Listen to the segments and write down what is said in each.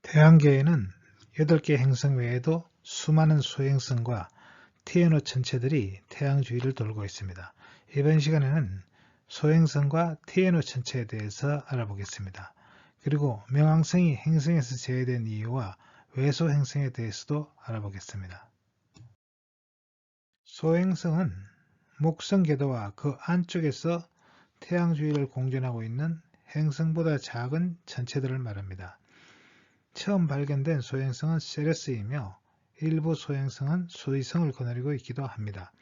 태양계에는 8개 행성 외에도 수많은 소행성과 TNO 천체들이 태양 주위를 돌고 있습니다. 이번 시간에는 소행성과 TNO 천체에 대해서 알아보겠습니다. 그리고冥왕성이 행성에서 제외된 이유와 외소 행성에 대해서도 알아보겠습니다. 소행성은 목성 궤도와 그 안쪽에서 태양 주위를 공전하고 있는 행성보다 작은 천체들을 말합니다. 처음 발견된 소행성은 세레스이며 일부 소행성은 수위성을 거느리고 있기도 합니다.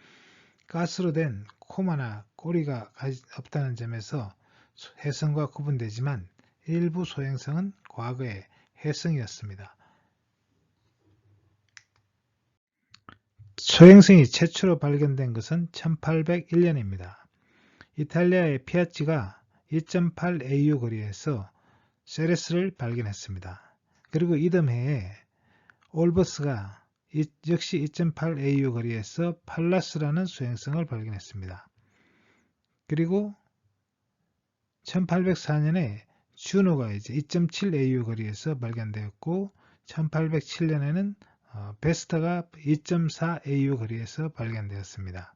가스로 된 코마나 꼬리가 없다는 점에서 해성과 구분되지만 일부 소행성은 과거에 해성이었습니다. 소행성이 최초로 발견된 것은 1801년입니다. 이탈리아의 피아치가 2.8 AU 거리에서 세레스를 발견했습니다. 그리고 이듬해에 올버스가 역시 2.8 AU 거리에서 팔라스라는 소행성을 발견했습니다. 그리고 1804년에 주노가 이제 2.7 AU 거리에서 발견되었고 1807년에는 베스타가 2.4 AU 거리에서 발견되었습니다.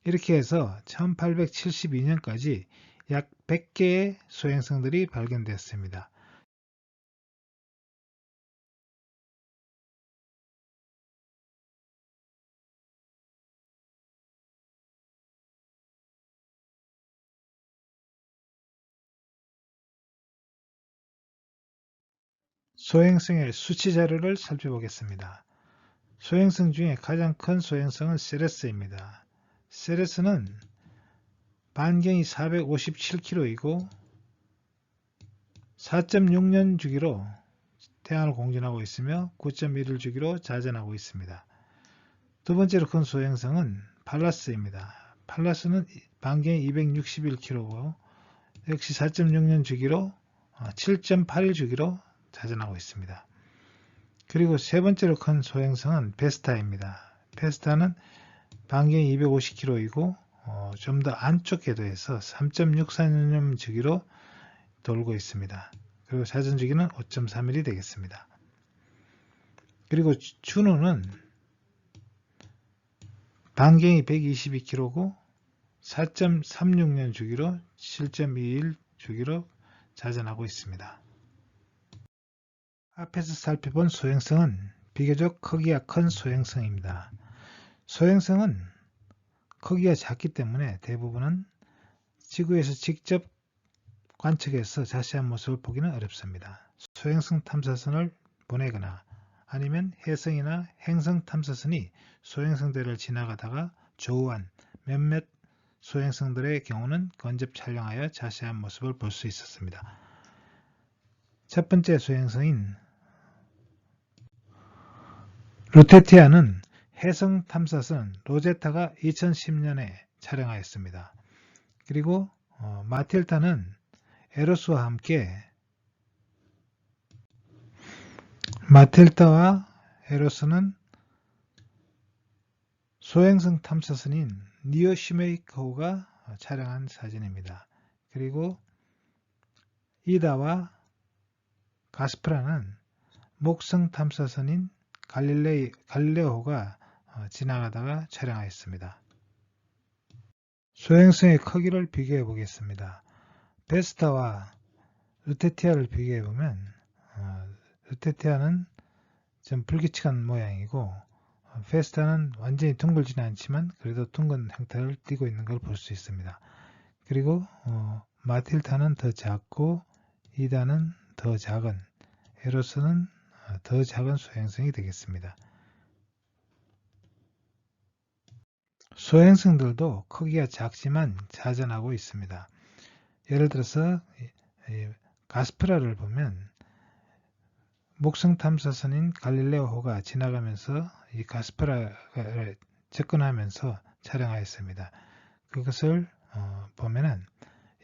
이렇게 해서 1872년까지 약 100개의 소행성들이 발견되었습니다. 소행성의 수치 자료를 살펴보겠습니다. 소행성 중에 가장 큰 소행성은 세레스입니다. 세레스는 반경이 457km이고 4.6년 주기로 태양을 공전하고 있으며 9.1일 주기로 자전하고 있습니다. 두 번째로 큰 소행성은 팔라스입니다. 팔라스는 반경이 261km고 역시 4.6년 주기로 7.8일 주기로 자전하고 있습니다. 그리고 세 번째로 큰 소행성은 베스타입니다. 베스타는 반경이 250km이고 좀 더 안쪽 궤도에서 3.64년 주기로 돌고 있습니다. 그리고 자전 주기는 5.3일이 되겠습니다. 그리고 주노는 반경이 122km고 4.36년 주기로 7.21일 주기로 자전하고 있습니다. 앞에서 살펴본 소행성은 비교적 크기가 큰 소행성입니다. 소행성은 크기가 작기 때문에 대부분은 지구에서 직접 관측해서 자세한 모습을 보기는 어렵습니다. 소행성 탐사선을 보내거나 아니면 해성이나 행성 탐사선이 소행성들을 지나가다가 조우한 몇몇 소행성들의 경우는 건접 촬영하여 자세한 모습을 볼 수 있었습니다. 첫 번째 소행성인 루테티아는 해성 탐사선 로제타가 2010년에 촬영하였습니다. 그리고 마틸다는 에로스와 함께 마틸다와 에로스는 소행성 탐사선인 니오시메이커호가 촬영한 사진입니다. 그리고 이다와 가스프라는 목성 탐사선인 갈릴레오호가 지나가다가 촬영하였습니다. 소행성의 크기를 비교해 보겠습니다. 베스타와 루테티아를 비교해 보면 루테티아는 좀 불규칙한 모양이고 베스타는 완전히 둥글지는 않지만 그래도 둥근 형태를 띠고 있는 걸 볼 수 있습니다. 그리고 마틸타는 더 작고 이다는 더 작은, 에로스는 더 작은 소행성이 되겠습니다. 소행성들도 크기가 작지만 자전하고 있습니다. 예를 들어서 가스프라를 보면 목성 탐사선인 갈릴레오호가 지나가면서 이 가스프라를 접근하면서 촬영하였습니다. 그것을 보면은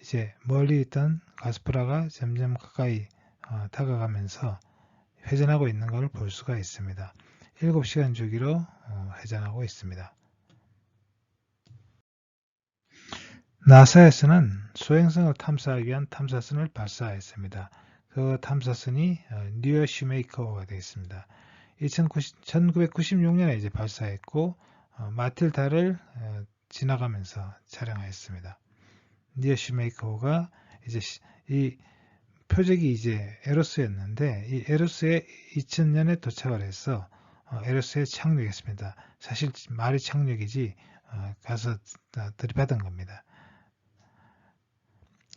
이제 멀리 있던 가스프라가 점점 가까이 다가가면서 회전하고 있는 것을 볼 수가 있습니다. 7시간 주기로 회전하고 있습니다. 나사에서는 소행성을 탐사하기 위한 탐사선을 발사했습니다. 그 탐사선이 뉴어 슈메이커호가 되겠습니다. 1996년에 이제 발사했고 마틸다를 지나가면서 촬영하였습니다. 뉴어 슈메이커호가 이제 이 표적이 이제 에로스였는데 이 에로스에 2000년에 도착을 해서 에로스에 착륙했습니다. 사실 말이 착륙이지 가서 들이받은 겁니다.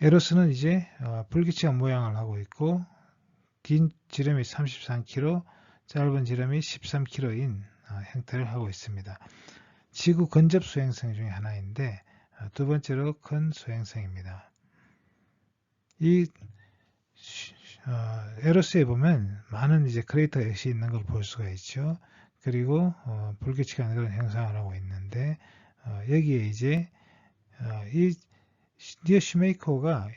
에로스는 이제 불규칙한 모양을 하고 있고 긴 지름이 33km, 짧은 지름이 13km인 형태를 하고 있습니다. 지구 근접 소행성 중에 하나인데 두 번째로 큰 소행성입니다. 이 에로스에 보면 많은 이제 크레이터 역시 있는 걸 볼 수가 있죠. 그리고 불규칙한 그런 형상을 하고 있는데 여기에 이제 이 뉴어 슈메이커가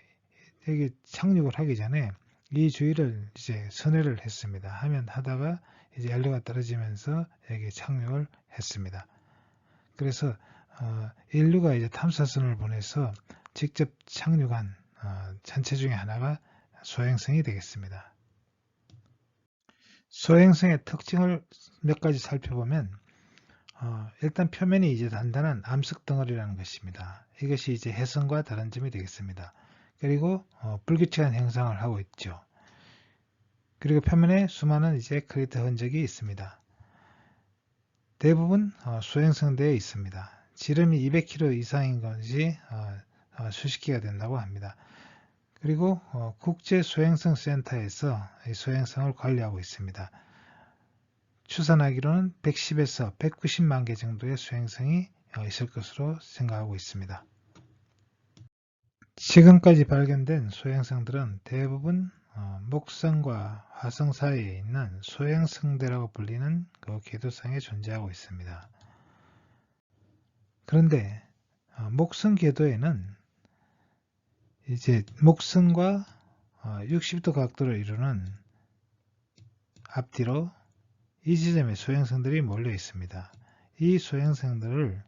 여기 착륙을 하기 전에 이 주위를 이제 선회를 했습니다. 하다가 이제 연료가 떨어지면서 여기 착륙을 했습니다. 그래서 인류가 이제 탐사선을 보내서 직접 착륙한 전체 중에 하나가 소행성이 되겠습니다. 소행성의 특징을 몇 가지 살펴보면 일단 표면이 이제 단단한 암석 덩어리라는 것입니다. 이것이 이제 혜성과 다른 점이 되겠습니다. 그리고 불규칙한 형상을 하고 있죠. 그리고 표면에 수많은 이제 크레이터 흔적이 있습니다. 대부분 소행성대에 있습니다. 지름이 200km 이상인 것이 수십 개가 된다고 합니다. 그리고 국제 소행성 센터에서 이 소행성을 관리하고 있습니다. 추산하기로는 110에서 190만 개 정도의 소행성이 있을 것으로 생각하고 있습니다. 지금까지 발견된 소행성들은 대부분 목성과 화성 사이에 있는 소행성대라고 불리는 그 궤도상에 존재하고 있습니다. 그런데 목성 궤도에는 이제 목성과 60도 각도를 이루는 앞뒤로 이 지점에 소행성들이 몰려 있습니다. 이 소행성들을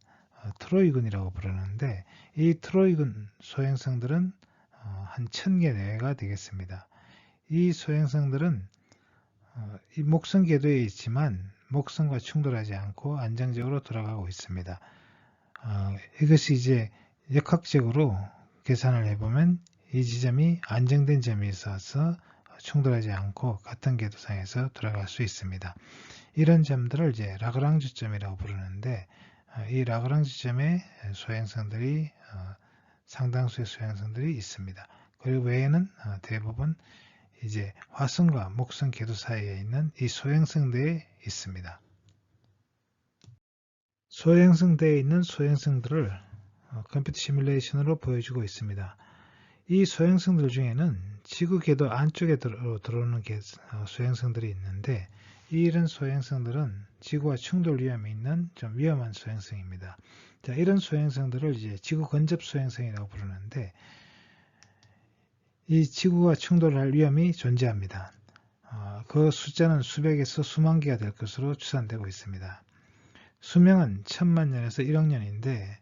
트로이군이라고 부르는데 이 트로이군 소행성들은 한 1000개 내외가 되겠습니다. 이 소행성들은 이 목성 궤도에 있지만 목성과 충돌하지 않고 안정적으로 돌아가고 있습니다. 이것이 이제 역학적으로 계산을 해보면 이 지점이 안정된 점이 있어서 충돌하지 않고 같은 궤도상에서 돌아갈 수 있습니다. 이런 점들을 이제 라그랑주 점이라고 부르는데 이 라그랑주 점에 소행성들이 상당수의 소행성들이 있습니다. 그리고 외에는 대부분 이제 화성과 목성 궤도 사이에 있는 이 소행성대에 있습니다. 소행성대에 있는 소행성들을 컴퓨터 시뮬레이션으로 보여주고 있습니다. 이 소행성들 중에는 지구 궤도 안쪽에 들어오는 소행성들이 있는데 이런 소행성들은 지구와 충돌 위험이 있는 좀 위험한 소행성입니다. 자, 이런 소행성들을 이제 지구 근접 소행성이라고 부르는데 이 지구와 충돌할 위험이 존재합니다. 그 숫자는 수백에서 수만 개가 될 것으로 추산되고 있습니다. 수명은 1000만 년에서 1억 년인데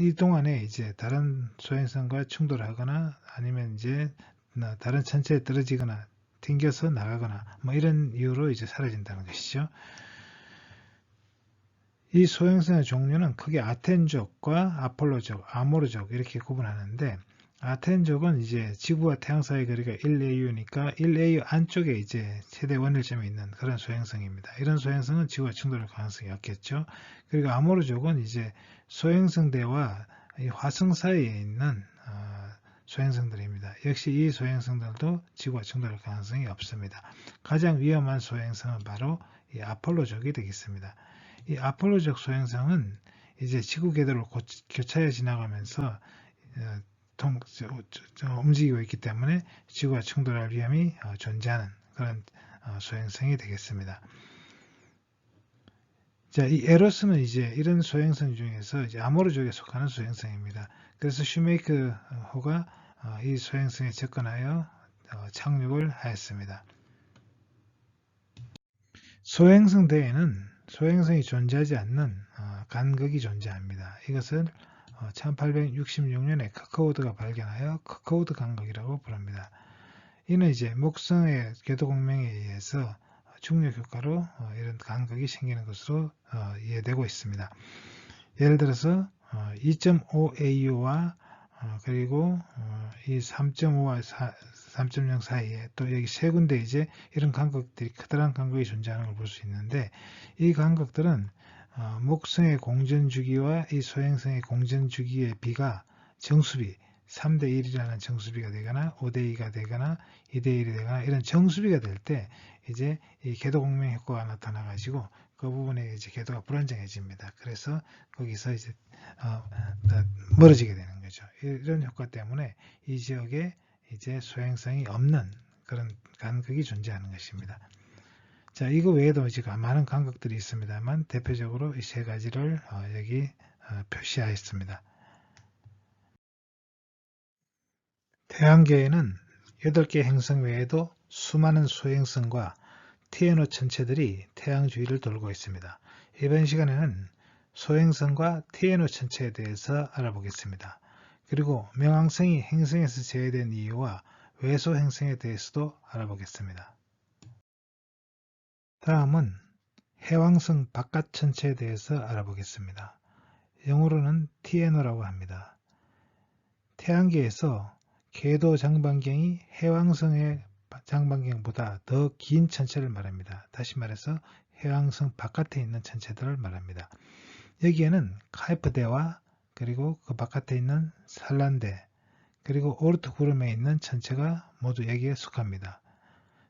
이 동안에 이제 다른 소행성과 충돌하거나 아니면 이제 다른 천체에 떨어지거나 튕겨서 나가거나 뭐 이런 이유로 이제 사라진다는 것이죠. 이 소행성의 종류는 크게 아텐족과 아폴로족, 아모르족 이렇게 구분하는데 아텐족은 이제 지구와 태양 사이 거리가 1AU니까 1AU 안쪽에 이제 최대 원일점이 있는 그런 소행성입니다. 이런 소행성은 지구와 충돌할 가능성이 없겠죠. 그리고 아모르족은 이제 소행성대와 이 화성 사이에 있는 소행성들입니다. 역시 이 소행성들도 지구와 충돌할 가능성이 없습니다. 가장 위험한 소행성은 바로 이 아폴로족이 되겠습니다. 이 아폴로족 소행성은 이제 지구 궤도를 교차해 지나가면서 움직이고 있기 때문에 지구와 충돌할 위험이 존재하는 그런 소행성이 되겠습니다. 자, 이 에로스는 이제 이런 소행성 중에서 이제 아모르족에 속하는 소행성입니다. 그래서 슈메이커호가 이 소행성에 접근하여 착륙을 하였습니다. 소행성 대에는 소행성이 존재하지 않는 간극이 존재합니다. 이것은 1866년에 커크우드가 발견하여 커크우드 간극이라고 부릅니다. 이는 이제 목성의 궤도공명에 의해서 중력 효과로 이런 간극이 생기는 것으로 이해되고 있습니다. 예를 들어서 2.5AU와 그리고 이 3.5와 3.0 사이에 또 여기 세 군데 이제 이런 간극들이 커다란 간극이 존재하는 걸 볼 수 있는데, 이 간극들은 목성의 공전주기와 이 소행성의 공전주기의 비가 정수비 3대1이라는 정수비가 되거나 5대2가 되거나 2대1이 되거나 이런 정수비가 될 때 이제 이 궤도공명 효과가 나타나 가지고 그 부분에 이제 궤도가 불안정해집니다. 그래서 거기서 이제 멀어지게 되는 거죠. 이런 효과 때문에 이 지역에 이제 소행성이 없는 그런 간극이 존재하는 것입니다. 자, 이거 외에도 지금 많은 간극들이 있습니다만 대표적으로 이 세 가지를 여기 표시하였습니다. 태양계에는 8개 행성 외에도 수많은 소행성과 TNO 천체들이 태양 주위를 돌고 있습니다. 이번 시간에는 소행성과 TNO 천체에 대해서 알아보겠습니다. 그리고 명왕성이 행성에서 제외된 이유와 외소 행성에 대해서도 알아보겠습니다. 다음은 해왕성 바깥 천체에 대해서 알아보겠습니다. 영어로는 TNO라고 합니다. 태양계에서 궤도 장반경이 해왕성의 장반경보다 더 긴 천체를 말합니다. 다시 말해서 해왕성 바깥에 있는 천체들을 말합니다. 여기에는 카이프대와 그리고 그 바깥에 있는 산란대 그리고 오르트 구름에 있는 천체가 모두 여기에 속합니다.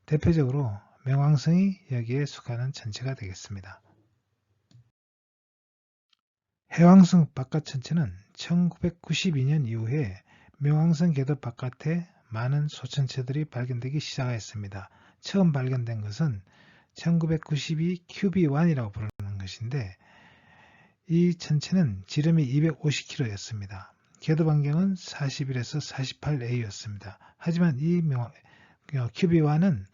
대표적으로 명왕성이 여기에 속하는 천체가 되겠습니다. 해왕성 바깥 천체는 1992년 이후에 명왕성 궤도 바깥에 많은 소천체들이 발견되기 시작했습니다. 처음 발견된 것은 1992 QB1이라고 부르는 것인데, 이 천체는 지름이 250km였습니다. 궤도 반경은 41에서 48A였습니다. 하지만 이 QB1은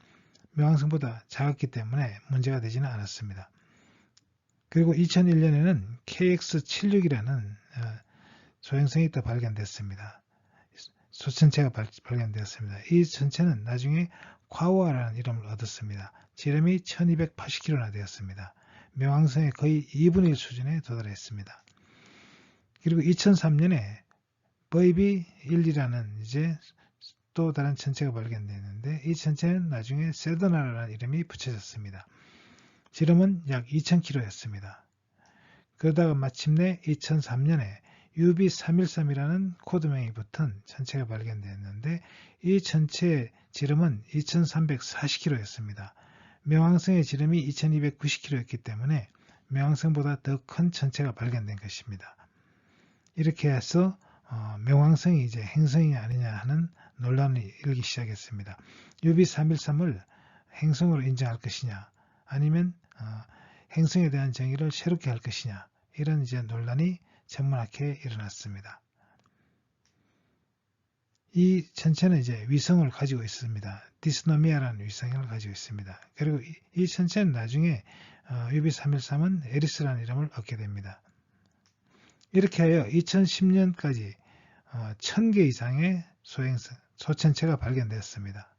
명왕성보다 작았기 때문에 문제가 되지는 않았습니다. 그리고 2001년에는 KX76이라는 소행성이 또 발견됐습니다. 소천체가 발견되었습니다. 이 천체는 나중에 콰오아라는 이름을 얻었습니다. 지름이 1280km나 되었습니다. 명왕성의 거의 2분의 1 수준에 도달했습니다. 그리고 2003년에 버이비 1이라는 이제 또 다른 천체가 발견됐는데, 이 천체는 나중에 세더나라는 이름이 붙여졌습니다. 지름은 약 2000km였습니다. 그러다가 마침내 2003년에 UB313이라는 코드명이 붙은 천체가 발견되었는데, 이 천체의 지름은 2340km였습니다. 명왕성의 지름이 2290km였기 때문에 명왕성보다 더 큰 천체가 발견된 것입니다. 이렇게 해서 명왕성이 이제 행성이 아니냐 하는 논란이 일기 시작했습니다. UB313을 행성으로 인정할 것이냐, 아니면 행성에 대한 정의를 새롭게 할 것이냐, 이런 이제 논란이 천문학회에 일어났습니다. 이 천체는 이제 위성을 가지고 있습니다. 디스노미아라는 위성을 가지고 있습니다. 그리고 이 천체는 나중에 UB313은 에리스라는 이름을 얻게 됩니다. 이렇게 하여 2010년까지 1000개 이상의 소천체가 발견되었습니다.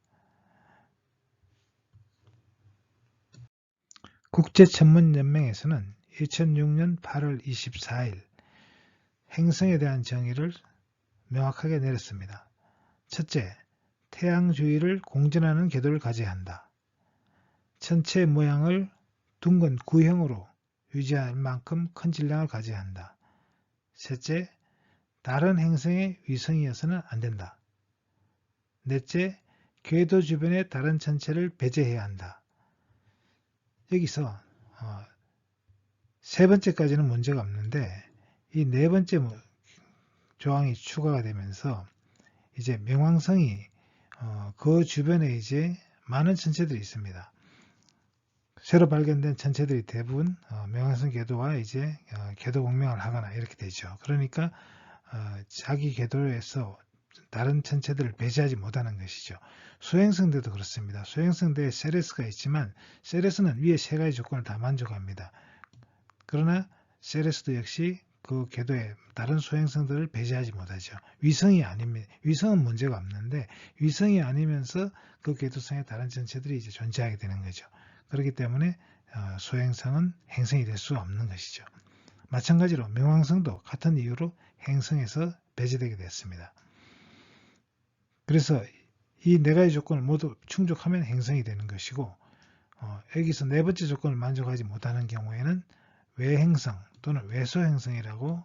국제천문연맹에서는 2006년 8월 24일 행성에 대한 정의를 명확하게 내렸습니다. 첫째, 태양 주위를 공전하는 궤도를 가져야 한다. 천체 모양을 둥근 구형으로 유지할 만큼 큰 질량을 가져야 한다. 셋째, 다른 행성의 위성이어서는 안 된다. 넷째, 궤도 주변의 다른 천체를 배제해야 한다. 여기서 세 번째까지는 문제가 없는데, 이 네 번째 조항이 추가가 되면서 이제 명왕성이 그 주변에 이제 많은 천체들이 있습니다. 새로 발견된 천체들이 대부분 명왕성 궤도와 이제 궤도 공명을 하거나 이렇게 되죠. 그러니까 자기 궤도에서 다른 천체들을 배제하지 못하는 것이죠. 소행성대도 그렇습니다. 소행성대에 세레스가 있지만 세레스는 위에 세 가지 조건을 다 만족합니다. 그러나 세레스도 역시 그 궤도에 다른 소행성들을 배제하지 못하죠. 위성이 아닙니다. 위성은 문제가 없는데 위성이 아니면서 그 궤도상에 다른 전체들이 이제 존재하게 되는 거죠. 그렇기 때문에 소행성은 행성이 될 수 없는 것이죠. 마찬가지로冥왕성도 같은 이유로 행성에서 배제되게 됐습니다. 그래서 이 네 가지 조건을 모두 충족하면 행성이 되는 것이고 여기서 네 번째 조건을 만족하지 못하는 경우에는 외행성 또는 외소행성이라고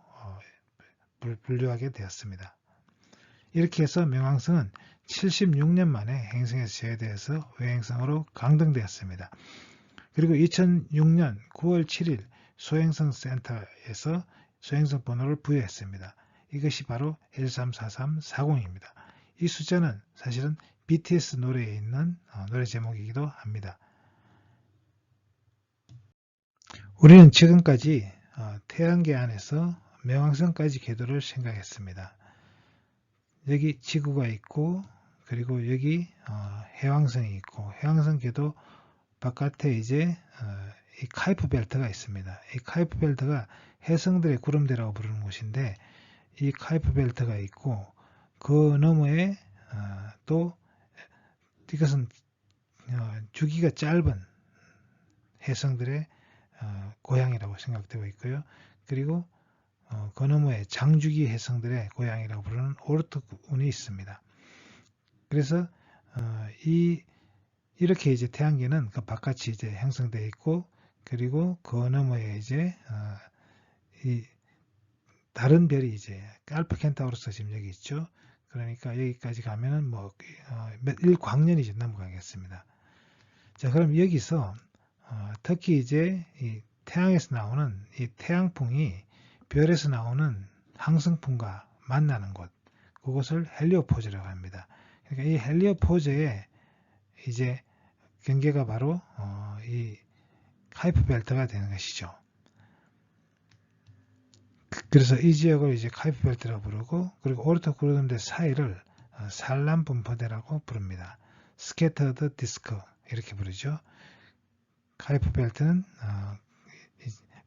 분류하게 되었습니다. 이렇게 해서冥왕성은 76년 만에 행성에서 제외되어서 외행성으로 강등되었습니다. 그리고 2006년 9월 7일 소행성 센터에서 소행성 번호를 부여했습니다. 이것이 바로 134340입니다. 이 숫자는 사실은 BTS 노래에 있는 노래 제목이기도 합니다. 우리는 지금까지 태양계 안에서冥왕성까지 궤도를 생각했습니다. 여기 지구가 있고 그리고 여기 해왕성이 있고 해왕성 궤도 바깥에 이제 이 카이프 벨트가 있습니다. 이 카이프 벨트가 해성들의 구름대라고 부르는 곳인데 이 카이프 벨트가 있고 그 너머에 또 이것은 주기가 짧은 해성들의 고향이라고 생각되고 있고요. 그리고 그 너머에 장주기 해성들의 고향이라고 부르는 오르트군이 있습니다. 그래서 이렇게 이제 태양계는 그 바깥이 이제 형성되어 있고 그리고 그 너머에 이제 이 다른 별이 이제 알파 켄타우루스 지금 여기 있죠. 그러니까 여기까지 가면은 뭐 1광년이 이제 넘어가겠습니다. 자, 그럼 여기서 특히 이제 이 태양에서 나오는 이 태양풍이 별에서 나오는 항성풍과 만나는 곳, 그것을 헬리오포즈라고 합니다. 그러니까 이 헬리오포즈의 이제 경계가 바로 이 카이프 벨트가 되는 것이죠. 그래서 이 지역을 이제 카이프 벨트라고 부르고 그리고 오르트 구름대 사이를 산란 분포대라고 부릅니다. 스캐터드 디스크 이렇게 부르죠. 카이프 벨트는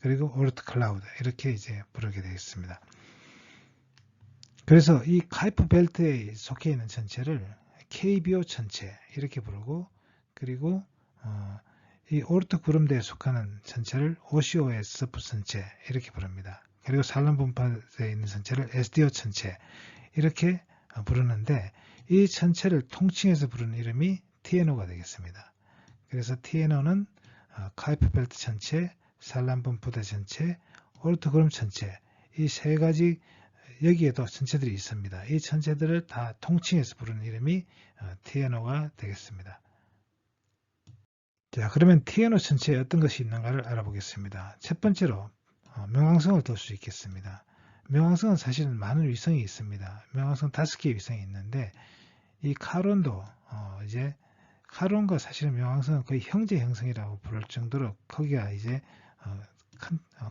그리고 오르트 클라우드 이렇게 이제 부르게 되겠습니다. 그래서 이 카이프 벨트에 속해 있는 전체를 KBO 전체 이렇게 부르고 그리고 이 오르트 구름대에 속하는 전체를 OCOSF 전체 이렇게 부릅니다. 그리고 산란 분포대에 있는 전체를 SDO 전체 이렇게 부르는데 이 전체를 통칭해서 부르는 이름이 TNO가 되겠습니다. 그래서 TNO는 카이프 벨트 전체, 산란 분포대 전체, 오르트 구름 전체 이 세 가지 여기에도 전체들이 있습니다. 이 전체들을 다 통칭해서 부르는 이름이 TNO가 되겠습니다. 자, 그러면 TNO 전체에 어떤 것이 있는가를 알아보겠습니다. 첫 번째로冥왕성을 들 수 있겠습니다.冥왕성은 사실은 많은 위성이 있습니다.冥왕성 5개의 위성이 있는데 이 카론도 이제 카론과 사실은冥왕성은 거의 형제 형성이라고 부를 정도로 크기가 이제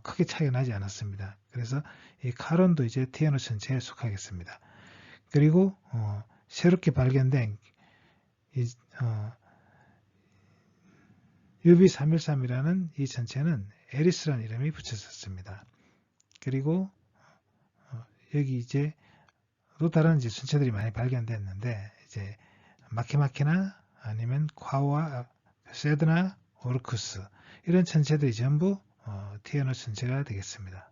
크게 차이가 나지 않았습니다. 그래서 이 카론도 이제 TNO 전체에 속하겠습니다. 그리고 새롭게 발견된 UB313이라는 이 전체는 에리스라는 이름이 붙여졌습니다. 그리고 여기 이제 또 다른 이제 전체들이 많이 발견됐는데 이제 마키마키나 아니면 콰와 세드나 오르쿠스 이런 전체들이 전부 TNO 전체가 되겠습니다.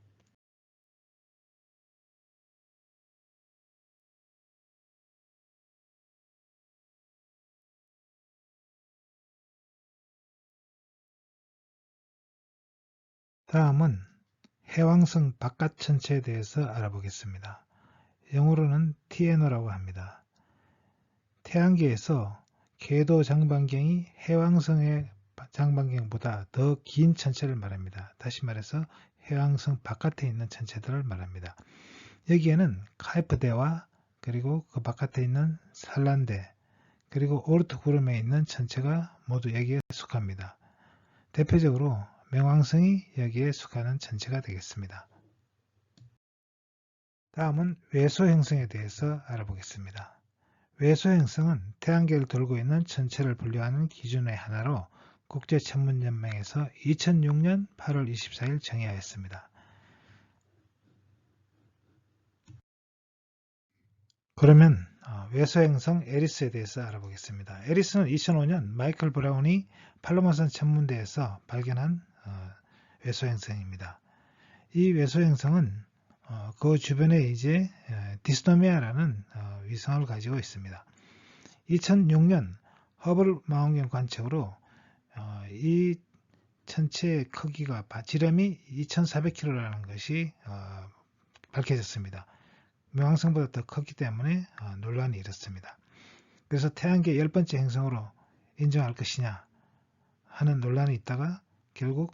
다음은 해왕성 바깥 전체에 대해서 알아보겠습니다. 영어로는 TNO라고 합니다. 태양계에서 궤도 장반경이 해왕성의 장반경보다 더 긴 전체를 말합니다. 다시 말해서 해왕성 바깥에 있는 전체들을 말합니다. 여기에는 카이프대와 그리고 그 바깥에 있는 산란대 그리고 오르트 구름에 있는 전체가 모두 여기에 속합니다. 대표적으로冥왕성이 여기에 속하는 전체가 되겠습니다. 다음은 외소행성에 대해서 알아보겠습니다. 외소행성은 태양계를 돌고 있는 전체를 분류하는 기준의 하나로 국제천문연맹에서 2006년 8월 24일 정의하였습니다. 그러면 외소행성 에리스에 대해서 알아보겠습니다. 에리스는 2005년 마이클 브라운이 팔로마산 천문대에서 발견한 외소행성입니다. 이 외소행성은 그 주변에 이제 디스토미아라는 위성을 가지고 있습니다. 2006년 허블 망원경 관측으로 이 천체의 크기가 지름이 2400km라는 것이 밝혀졌습니다.冥왕성보다 더 컸기 때문에 논란이 일었습니다. 그래서 태양계 10번째 행성으로 인정할 것이냐 하는 논란이 있다가 결국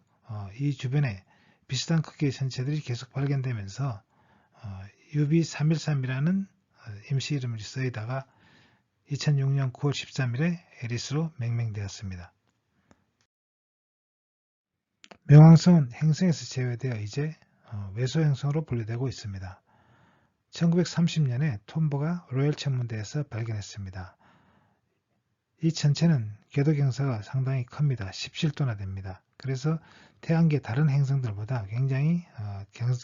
이 주변에 비슷한 크기의 천체들이 계속 발견되면서 UB313이라는 임시 이름이 쓰이다가 2006년 9월 13일에 에리스로命名되었습니다.冥왕성은 행성에서 제외되어 이제 외소행성으로 분류되고 있습니다. 1930년에 톰보가 로열 천문대에서 발견했습니다. 이 천체는 궤도 경사가 상당히 큽니다. 17도나 됩니다. 그래서 태양계 다른 행성들보다 굉장히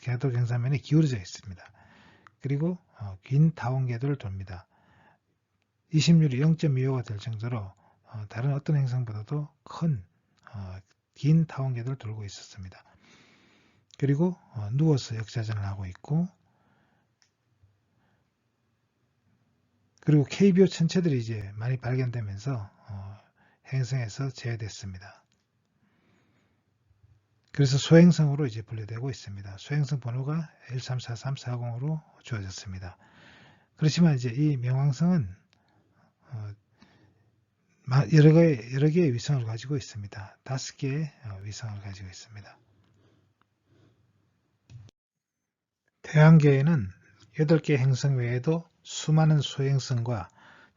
궤도 경사면이 기울어져 있습니다. 그리고 긴 다원 궤도를 돕니다. 20률이 0.25가 될 정도로 다른 어떤 행성보다도 큰 긴 다원 궤도를 돌고 있었습니다. 그리고 누워서 역자전을 하고 있고, 그리고 KBO 천체들이 이제 많이 발견되면서 행성에서 제외됐습니다. 그래서 소행성으로 이제 분류되고 있습니다. 소행성 번호가 134340으로 주어졌습니다. 그렇지만 이제 이冥왕성은 여러 개의 위성을 가지고 있습니다. 5개의 위성을 가지고 있습니다. 태양계에는 8개 행성 외에도 수많은 소행성과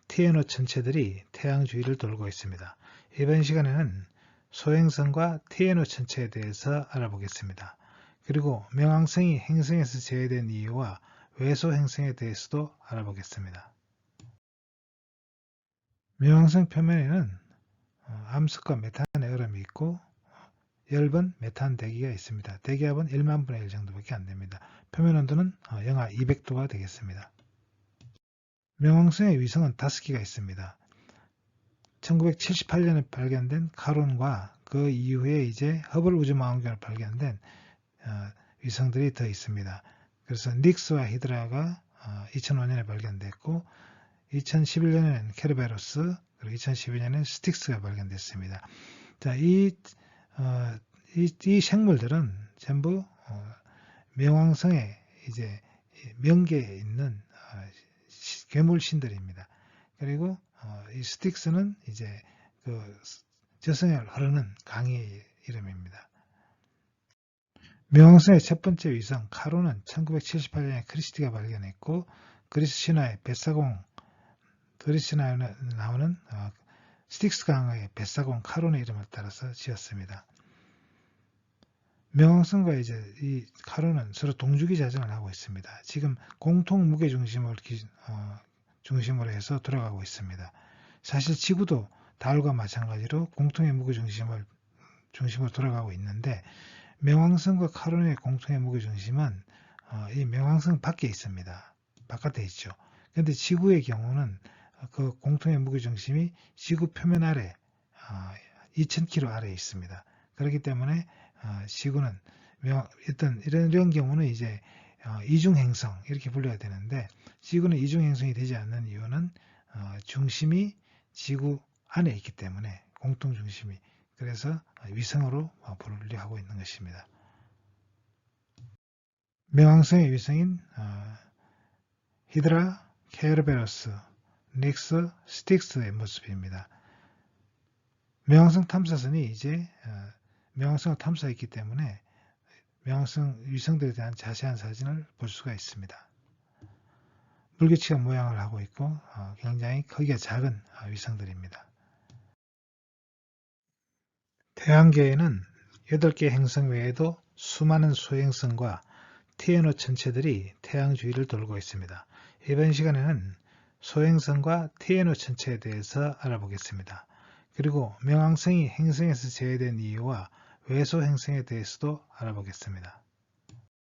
TNO 천체들이 태양 주위를 돌고 있습니다. 이번 시간에는 소행성과 TNO 천체에 대해서 알아보겠습니다. 그리고冥왕성이 행성에서 제외된 이유와 외소 행성에 대해서도 알아보겠습니다.冥왕성 표면에는 암석과 메탄의 얼음이 있고 엷은 메탄 대기가 있습니다. 대기압은 1만 분의 1 정도밖에 안 됩니다. 표면 온도는 영하 200도가 되겠습니다.冥왕성의 위성은 5개가 있습니다. 1978년에 발견된 카론과 그 이후에 이제 허블 우주망원경으로 발견된 위성들이 더 있습니다. 그래서 닉스와 히드라가 2005년에 발견됐고 2011년에는 케르베로스, 그리고 2012년에는 스틱스가 발견됐습니다. 자, 이 생물들은 전부冥왕성의 이제 명계에 있는 괴물신들입니다. 그리고 이 스틱스는 이제 그 저승에 흐르는 강의 이름입니다.冥왕성의 첫 번째 위성 카론은 1978년에 크리스티가 발견했고 그리스 신화의 그리스 신화에 나오는 스틱스 강의 벳사공 카론의 이름을 따라서 지었습니다.冥왕성과 이제 이 카론은 서로 동주기 자전을 하고 있습니다. 지금 공통 무게 중심으로 해서 돌아가고 있습니다. 사실 지구도 달과 마찬가지로 공통의 무게 중심으로 돌아가고 있는데冥왕성과 카론의 공통의 무게 중심은 이冥왕성 밖에 있습니다. 바깥에 있죠. 그런데 지구의 경우는 그 공통의 무게 중심이 지구 표면 아래 2000km 아래에 있습니다. 그렇기 때문에 지구는 이런 경우는 이제 이중행성 이렇게 불려야 되는데 지구는 이중행성이 되지 않는 이유는 중심이 지구 안에 있기 때문에 공통중심이 그래서 위성으로 분류하고 있는 것입니다.冥왕성의 위성인 히드라, 케르베로스, 닉스, 스틱스의 모습입니다.冥왕성 탐사선이 이제冥왕성을 탐사했기 때문에冥왕성 위성들에 대한 자세한 사진을 볼 수가 있습니다. 물개치가 모양을 하고 있고 굉장히 크기가 작은 위성들입니다. 태양계에는 8개 행성 외에도 수많은 소행성과 TNO 천체들이 태양 주위를 돌고 있습니다. 이번 시간에는 소행성과 TNO 천체에 대해서 알아보겠습니다. 그리고冥왕성이 행성에서 제외된 이유와 외소 행성에 대해서도 알아보겠습니다.